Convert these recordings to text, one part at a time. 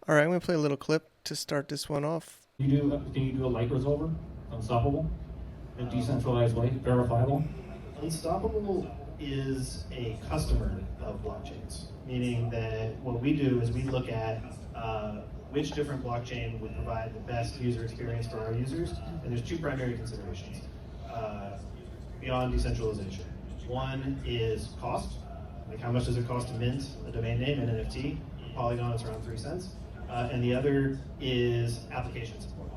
All right, I'm going to play a little clip to start this one off. Can you do a like resolver? Unstoppable? A decentralized way? Verifiable? Unstoppable is a customer of blockchains, meaning that what we do is we look at which different blockchain would provide the best user experience for our users, and there's two primary considerations uh, beyond decentralization. One is cost, like how much does it cost to mint a domain name and NFT? Polygon, it's around 3 cents. And the other is application support.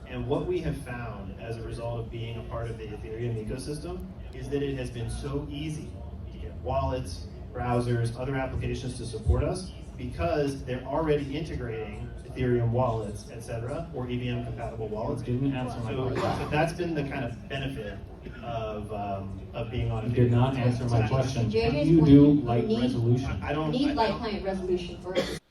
And what we have found as a result of being a part of the Ethereum ecosystem is that it has been so easy to get wallets, browsers, other applications to support us because they're already integrating Ethereum wallets, etc., or EVM compatible wallets. Didn't answer my question. So that's been the kind of benefit of being on Ethereum. You did not answer my question. JJ's Can you point, do you light need- resolution? I don't Need I light don't- client resolution first.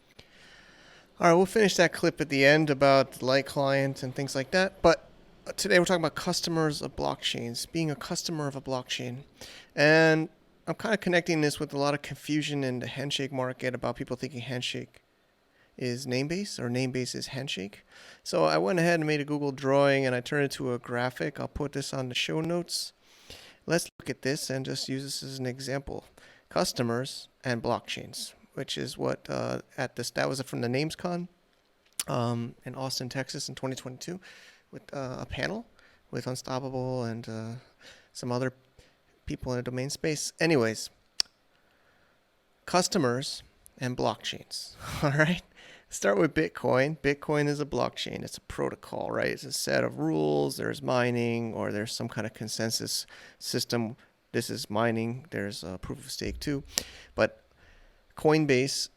All right, we'll finish that clip at the end about light client and things like that. But today we're talking about customers of blockchains, being a customer of a blockchain. And I'm kind of connecting this with a lot of confusion in the Handshake market about people thinking Handshake is Namebase or Namebase is Handshake. So I went ahead and made a Google drawing and I turned it to a graphic. I'll put this on the show notes. Let's look at this and just use this as an example. Customers and blockchains, which is what that was from the NamesCon in Austin, Texas in 2022 with a panel with Unstoppable and some other people in the domain space. Anyways, customers and blockchains. All right. Start with Bitcoin. Bitcoin is a blockchain. It's a protocol, right? It's a set of rules. There's mining or there's some kind of consensus system. This is mining. There's a proof of stake too. But Coinbase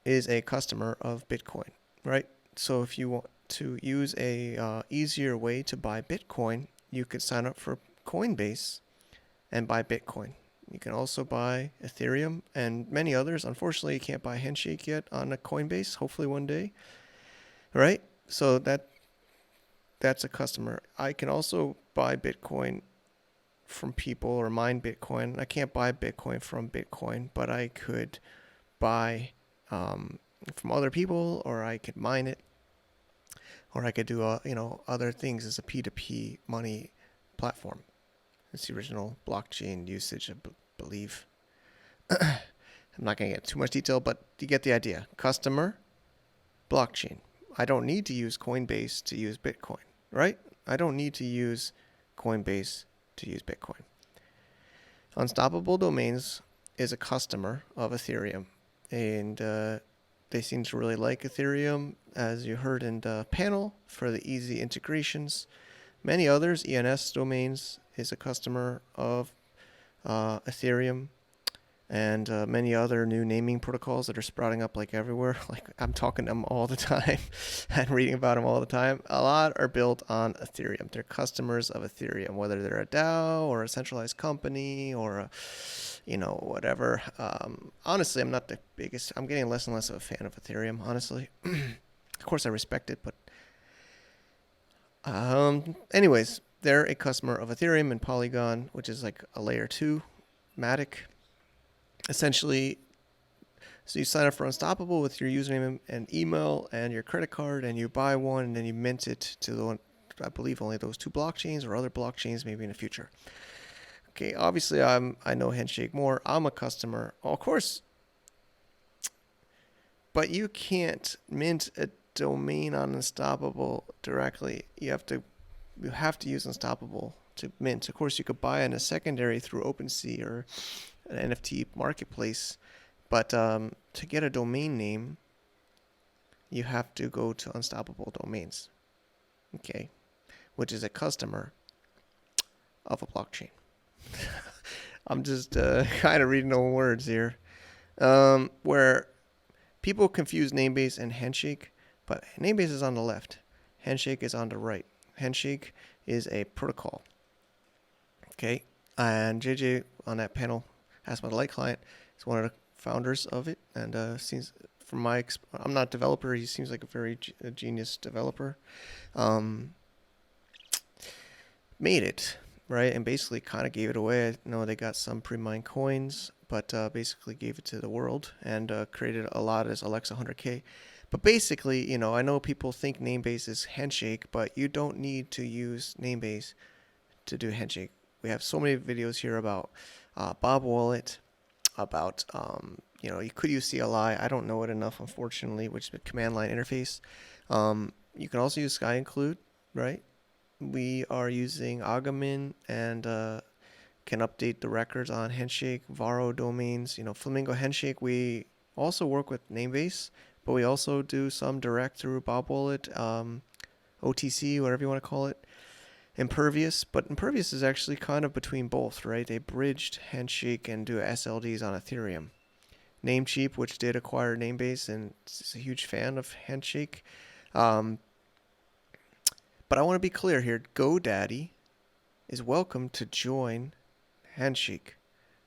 is a customer of Bitcoin, right? So if you want to use a easier way to buy Bitcoin, you could sign up for Coinbase and buy Bitcoin. You can also buy Ethereum and many others. Unfortunately, you can't buy Handshake yet on a Coinbase. Hopefully one day, right? So that's a customer. I can also buy Bitcoin from people or mine Bitcoin. I can't buy Bitcoin from Bitcoin, but I could buy from other people, or I could mine it, or I could do other things as a P2P money platform. It's the original blockchain usage, I believe. I'm not going to get too much detail, but you get the idea. Customer, blockchain. I don't need to use Coinbase to use Bitcoin, right? I don't need to use Coinbase to use Bitcoin. Unstoppable Domains is a customer of Ethereum, and they seem to really like Ethereum, as you heard in the panel, for the easy integrations. Many others, ENS Domains is a customer of Ethereum, and many other new naming protocols that are sprouting up like everywhere. Like I'm talking to them all the time and reading about them all the time. A lot are built on Ethereum. They're customers of Ethereum, whether they're a DAO or a centralized company or whatever. Honestly, I'm not the biggest. I'm getting less and less of a fan of Ethereum, honestly. Of course, I respect it, but anyways, they're a customer of Ethereum and Polygon, which is like a layer 2 Matic. Essentially, so you sign up for Unstoppable with your username and email and your credit card, and you buy one, and then you mint it to the one, I believe only those two blockchains or other blockchains maybe in the future. Okay, obviously I know Handshake more. I'm a customer, of course, but you can't mint a domain on Unstoppable directly. You have to use Unstoppable to mint. Of course, you could buy in a secondary through OpenSea or an NFT marketplace, but to get a domain name, you have to go to Unstoppable Domains, okay, which is a customer of a blockchain. I'm just kind of reading on words here, where people confuse Namebase and Handshake, but Namebase is on the left, Handshake is on the right. Handshake is a protocol, okay, and JJ on that panel asked about the light client. He's one of the founders of it, and seems from I'm not a developer. He seems like a very genius developer. Made it right, and basically kind of gave it away. I know they got some pre-mined coins, but basically gave it to the world and created a lot as Alexa 100K. But basically, I know people think Namebase is Handshake, but you don't need to use Namebase to do Handshake. We have so many videos here about Bob Wallet, about you could use CLI. I don't know it enough, unfortunately, which is a command line interface. You can also use Sky Include, right? We are using Agamin and can update the records on Handshake, Varo domains. Flamingo Handshake. We also work with Namebase, but we also do some direct through Bob Wallet, OTC, whatever you want to call it. Impervious, but Impervious is actually kind of between both, right? They bridged Handshake and do SLDs on Ethereum. Namecheap, which did acquire Namebase and is a huge fan of Handshake. But I want to be clear here. GoDaddy is welcome to join Handshake.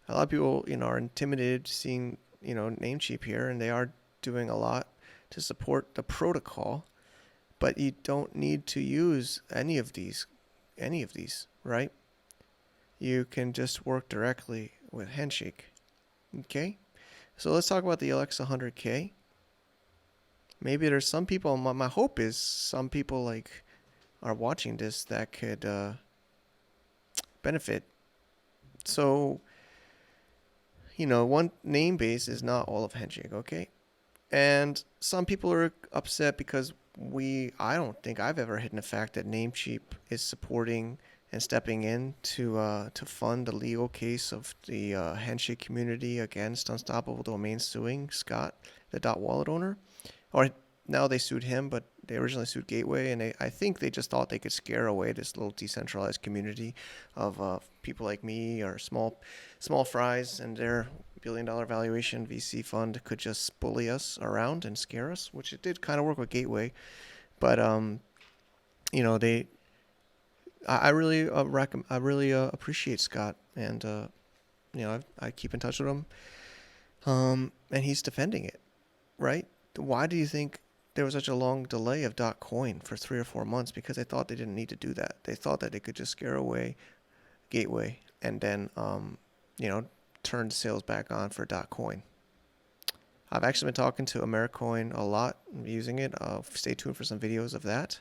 A lot of people, are intimidated seeing, Namecheap here, and they are doing a lot to support the protocol. But you don't need to use any of these, right? You can just work directly with Handshake. Okay? So let's talk about the LX100K. Maybe there's some people, my hope is some people are watching this that could benefit. So, one Namebase is not all of Handshake, okay? And some people are upset because I don't think I've ever hidden the fact that Namecheap is supporting and stepping in to fund the legal case of the Handshake community against Unstoppable Domain suing Scott, the .wallet owner. Or now they sued him, but they originally sued Gateway, and I think they just thought they could scare away this little decentralized community of people like me or small fries and their billion-dollar valuation VC fund could just bully us around and scare us, which it did kind of work with Gateway. But I really appreciate Scott, and I keep in touch with him, and he's defending it, right? Why do you think there was such a long delay of .coin for 3 or 4 months? Because they thought they didn't need to do that. They thought that they could just scare away Gateway and then turn sales back on for .coin. I've actually been talking to Americoin a lot, using it. Stay tuned for some videos of that.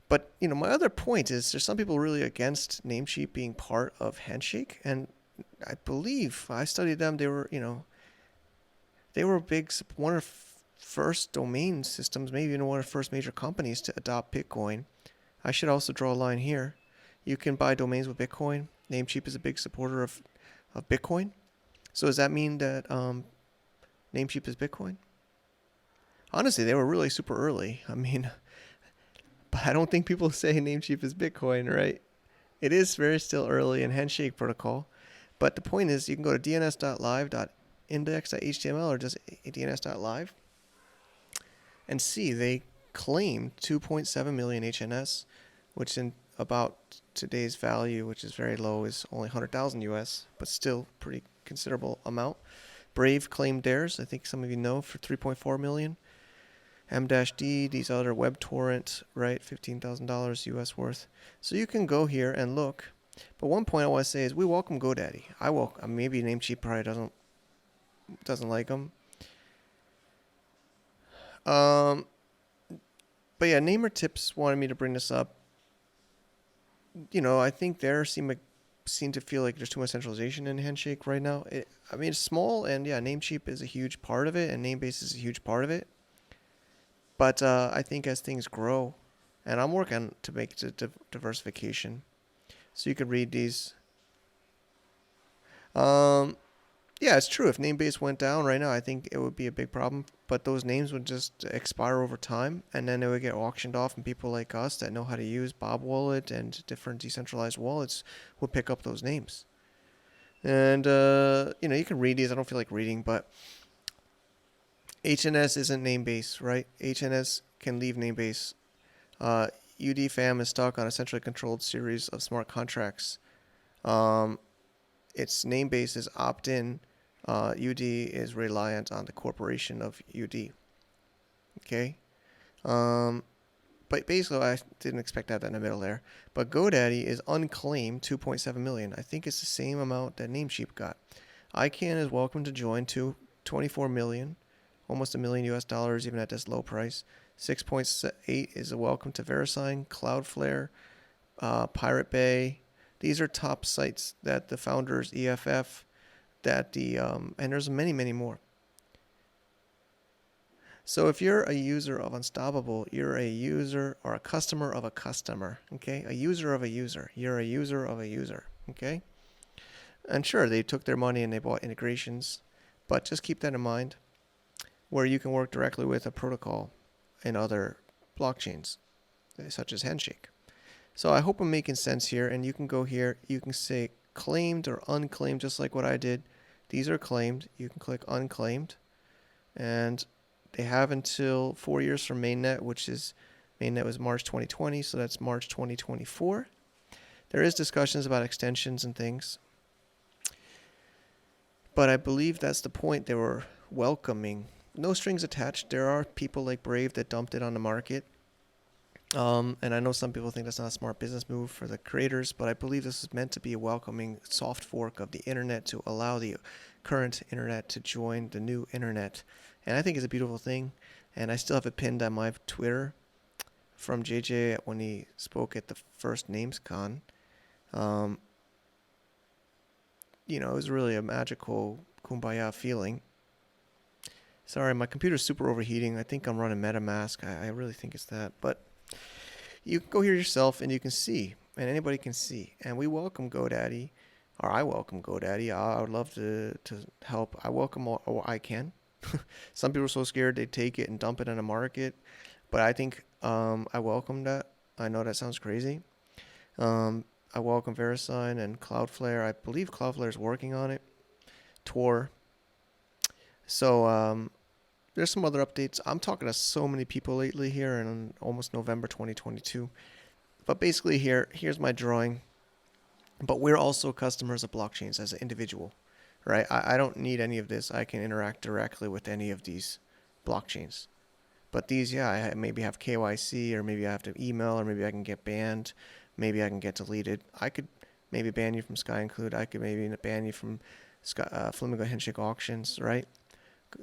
But my other point is there's some people really against Namecheap being part of Handshake, and I believe I studied them. They were a big one of the first domain systems, maybe even one of the first major companies to adopt Bitcoin. I should also draw a line here. You can buy domains with Bitcoin. Namecheap is a big supporter of Bitcoin. So does that mean that Namecheap is Bitcoin? Honestly, they were really super early. But I don't think people say Namecheap is Bitcoin, right? It is very still early in Handshake protocol. But the point is, you can go to dns.live.index.html or just dns.live and see they claim 2.7 million HNS, which in about today's value, which is very low, is only 100,000 US, but still pretty considerable amount. Brave claimed theirs, I think some of you know, for 3.4 million. M-D, these other WebTorrent, right, $15,000 US worth. So you can go here and look. But one point I want to say is we welcome GoDaddy. Maybe Namecheap probably doesn't like them. But yeah, Namer Tips wanted me to bring this up. I think they seem to feel like there's too much centralization in Handshake right now. It's small, and yeah, Namecheap is a huge part of it, and Namebase is a huge part of it. But I think as things grow, and I'm working to make the diversification, so you could read these. Yeah, it's true. If Namebase went down right now, I think it would be a big problem. But those names would just expire over time, and then they would get auctioned off, and people like us that know how to use Bob Wallet and different decentralized wallets would pick up those names. And you can read these. I don't feel like reading, but HNS isn't Namebase, right? HNS can leave Namebase. UDFAM is stuck on a centrally controlled series of smart contracts. Its Namebase is opt-in. UD is reliant on the corporation of UD. Okay? But basically, I didn't expect that in the middle there. But GoDaddy is unclaimed 2.7 million. I think it's the same amount that Namecheap got. ICANN is welcome to join 24 million. almost $1 million US even at this low price. 6.8 is a welcome to VeriSign, Cloudflare, Pirate Bay. These are top sites that the founders, EFF, that the and there's many, many more. So if you're a user of Unstoppable, you're a user or a customer of a customer, okay? A user of a user. You're a user of a user, okay? And sure, they took their money and they bought integrations, but just keep that in mind, where you can work directly with a protocol in other blockchains, such as Handshake. So I hope I'm making sense here, and you can go here, you can say claimed or unclaimed, just like what I did. These are claimed. You can click unclaimed, and they have until 4 years from mainnet, which is, mainnet was March 2020, so that's March 2024. There is discussions about extensions and things, but I believe that's the point. They were welcoming, no strings attached. There are people like Brave that dumped it on the market. And I know some people think that's not a smart business move for the creators, but I believe this is meant to be a welcoming soft fork of the internet to allow the current internet to join the new internet. And I think it's a beautiful thing. And I still have it pinned on my Twitter from JJ when he spoke at the first NamesCon. You know, it was really a magical kumbaya feeling. Sorry, my computer's super overheating. I think I'm running MetaMask. I really think it's that. But you can go here yourself and you can see, and anybody can see. And we welcome GoDaddy, or I welcome GoDaddy. I would love to help. I welcome all I can. Some people are so scared they take it and dump it in the market, but I think I welcome that. I know that sounds crazy. I welcome VeriSign and Cloudflare. I believe Cloudflare is working on it. Tor. So there's some other updates. I'm talking to so many people lately here in almost November 2022. But basically here's my drawing. But we're also customers of blockchains as an individual, right? I don't need any of this. I can interact directly with any of these blockchains. But these, yeah, I maybe have KYC, or maybe I have to email, or maybe I can get banned. Maybe I can get deleted. I could maybe ban you from SkyInclude. I could maybe ban you from Flamingo Handshake auctions, right?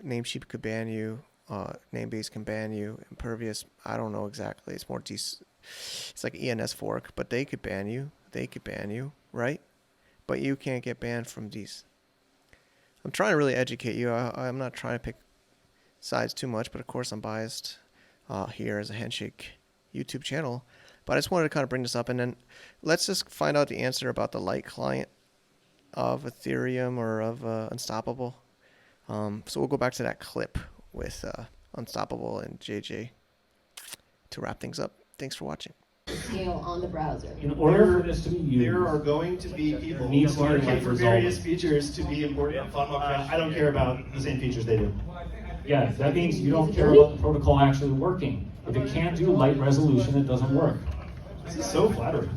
Namecheap could ban you. Namebase can ban you. Impervious, I don't know exactly. It's more it's like ENS fork, but they could ban you. They could ban you, right? But you can't get banned from these. I'm trying to really educate you. I'm not trying to pick sides too much, but of course I'm biased here as a Handshake YouTube channel. But I just wanted to kind of bring this up, and then let's just find out the answer about the light client of Ethereum or of Unstoppable. So we'll go back to that clip with Unstoppable and JJ to wrap things up. Thanks for watching. Scale on the browser. In order for this to be used, There are going to be people needs who to are be looking like for various resolving. features to be important. I don't care about the same features they do. Yeah, that means you don't care about the protocol actually working. If it can't do light resolution, it doesn't work. This is so flattering.